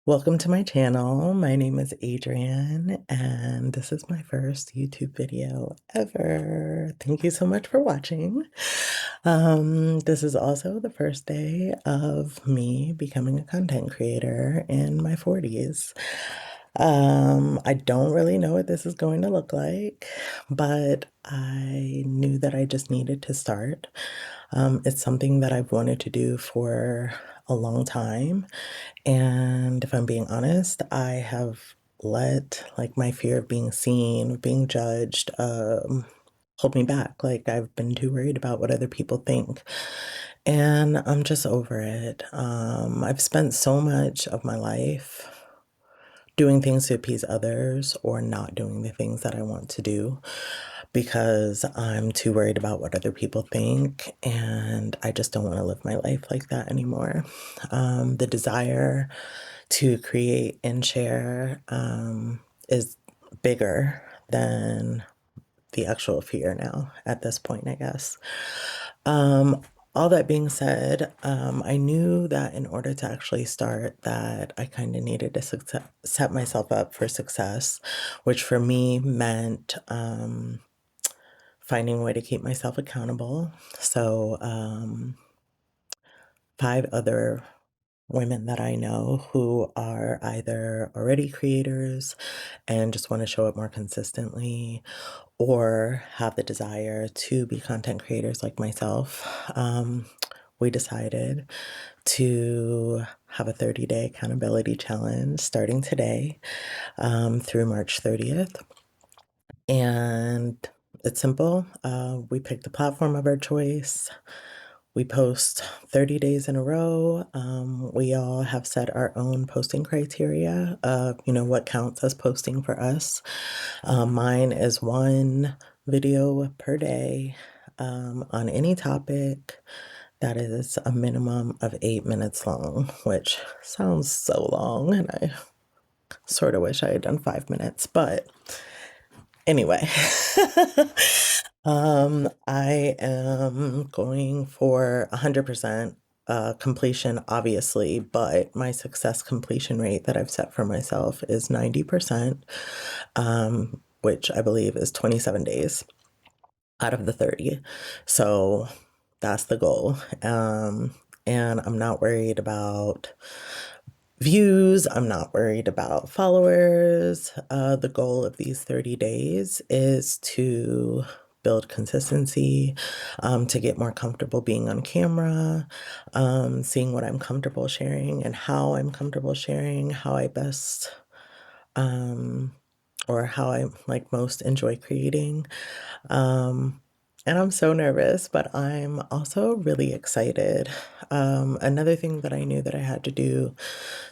Welcome to my channel. My name is Adrienne, and this is my first YouTube video ever. Thank you so much for watching. This is also the first day of me becoming a content creator in my 40s. I don't really know what this is going to look like, but I knew that I just needed to start. It's something that I've wanted to do for a long time. And if I'm being honest, I have let like my fear of being seen, being judged, hold me back. Like I've been too worried about what other people think. And I'm just over it. I've spent so much of my life doing things to appease others or not doing the things that I want to do because I'm too worried about what other people think, and I just don't want to live my life like that anymore. The desire to create and share is bigger than the actual fear now at this point, I guess. Um, all that being said, I knew that in order to actually start that I kind of needed to set myself up for success, which for me meant finding a way to keep myself accountable. So, 5 other women that I know who are either already creators and just want to show up more consistently or have the desire to be content creators like myself. We decided to have a 30-day accountability challenge starting today through March 30th. And it's simple. We picked a platform of our choice. We post 30 days in a row. We all have set our own posting criteria of, what counts as posting for us. Mine is 1 video per day on any topic that is a minimum of 8 minutes long, which sounds so long, and I sort of wish I had done 5 minutes, but anyway. I am going for 100% completion, obviously, but my success completion rate that I've set for myself is 90%, which I believe is 27 days out of the 30. So that's the goal. And I'm not worried about views. I'm not worried about followers. The goal of these 30 days is to build consistency, to get more comfortable being on camera, seeing what I'm comfortable sharing and how I'm comfortable sharing, how I best, or how I like most enjoy creating. And I'm so nervous, but I'm also really excited. Another thing that I knew that I had to do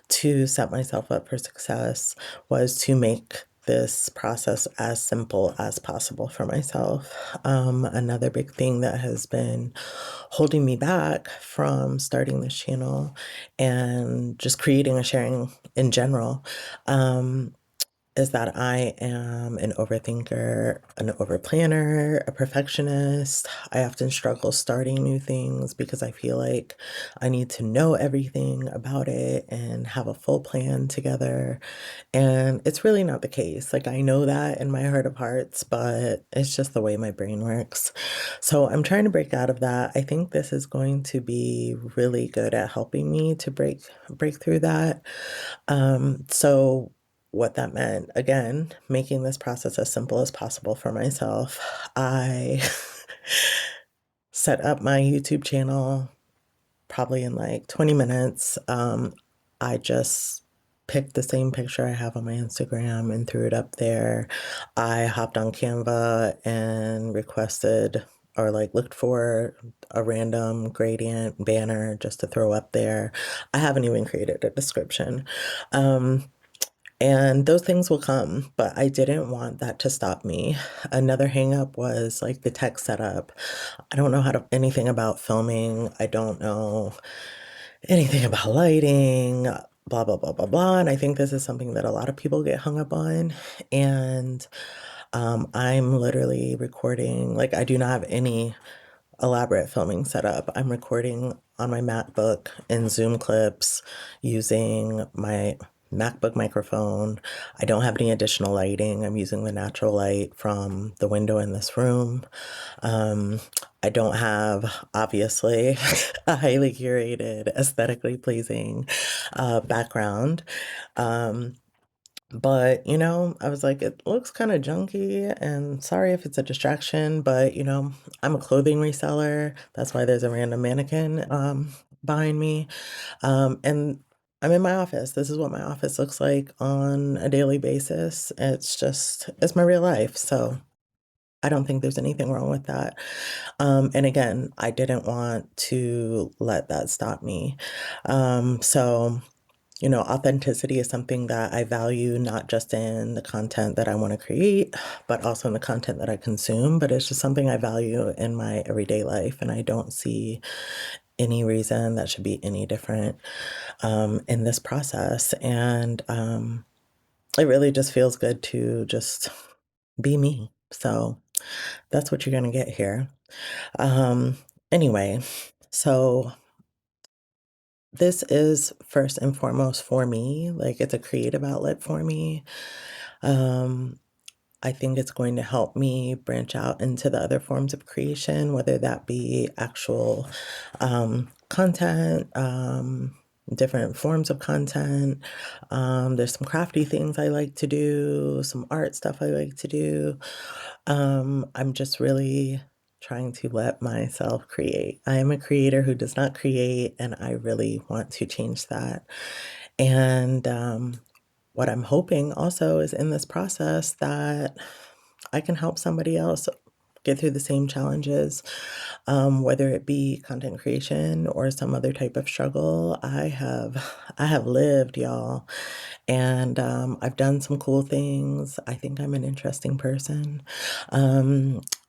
to set myself up for success was to make this process as simple as possible for myself. Another big thing that has been holding me back from starting this channel and just creating and sharing in general, is that I am an overthinker, an overplanner, a perfectionist. I often struggle starting new things because I feel like I need to know everything about it and have a full plan together. And it's really not the case. Like I know that in my heart of hearts, but it's just the way my brain works. So I'm trying to break out of that. I think this is going to be really good at helping me to break through that. So what that meant, again, making this process as simple as possible for myself. I set up my YouTube channel probably in like 20 minutes. I just picked the same picture I have on my Instagram and threw it up there. I hopped on Canva and requested or like looked for a random gradient banner just to throw up there. I haven't even created a description. And those things will come, but I didn't want that to stop me. Another hang up was like the tech setup. I don't know anything about filming. I don't know anything about lighting, blah, blah, blah, blah, blah. And I think this is something that a lot of people get hung up on. And I'm literally recording, like, I do not have any elaborate filming setup. I'm recording on my MacBook in Zoom clips using my MacBook microphone. I don't have any additional lighting. I'm using the natural light from the window in this room. Um, I don't have, obviously, a highly curated, aesthetically pleasing background. Um, but, I was like, it looks kind of junky, and sorry if it's a distraction, but, I'm a clothing reseller. That's why there's a random mannequin behind me. And I'm in my office. This is what my office looks like on a daily basis. It's my real life. So I don't think there's anything wrong with that. And again, I didn't want to let that stop me. So, authenticity is something that I value not just in the content that I want to create, but also in the content that I consume. But it's just something I value in my everyday life. And I don't see any reason that should be any different in this process. And it really just feels good to just be me. So that's what you're going to get here. Um, anyway, so this is first and foremost for me. Like, it's a creative outlet for me. Um, I think it's going to help me branch out into the other forms of creation, whether that be actual content, different forms of content. There's some crafty things I like to do, some art stuff I like to do. I'm just really trying to let myself create. I am a creator who does not create, and I really want to change that. And what I'm hoping also is in this process that I can help somebody else get through the same challenges, whether it be content creation or some other type of struggle. I have lived, y'all, and I've done some cool things. I think I'm an interesting person.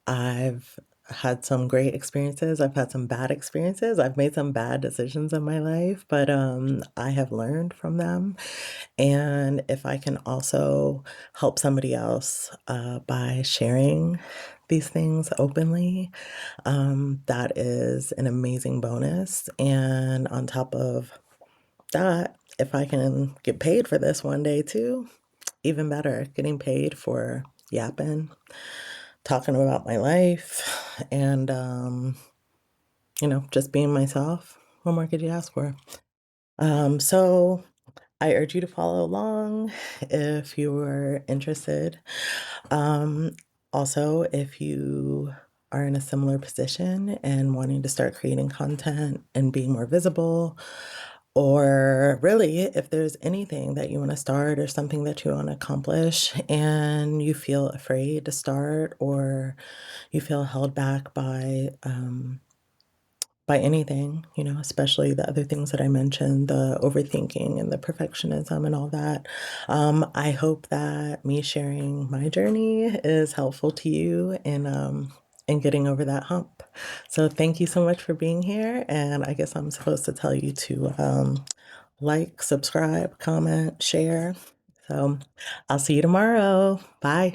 I've had some great experiences. I've had some bad experiences. I've made some bad decisions in my life, but I have learned from them. And if I can also help somebody else by sharing these things openly, that is an amazing bonus. And on top of that, if I can get paid for this one day too, even better. Getting paid for yapping, talking about my life, and just being myself. What more could you ask for? So I urge you to follow along if you are interested. Um, Also, if you are in a similar position and wanting to start creating content and being more visible, or really, if there's anything that you want to start or something that you want to accomplish and you feel afraid to start, or you feel held back by anything, especially the other things that I mentioned, the overthinking and the perfectionism and all that. I hope that me sharing my journey is helpful to you in getting over that hump. So thank you so much for being here. And I guess I'm supposed to tell you to like, subscribe, comment, share. So I'll see you tomorrow. Bye.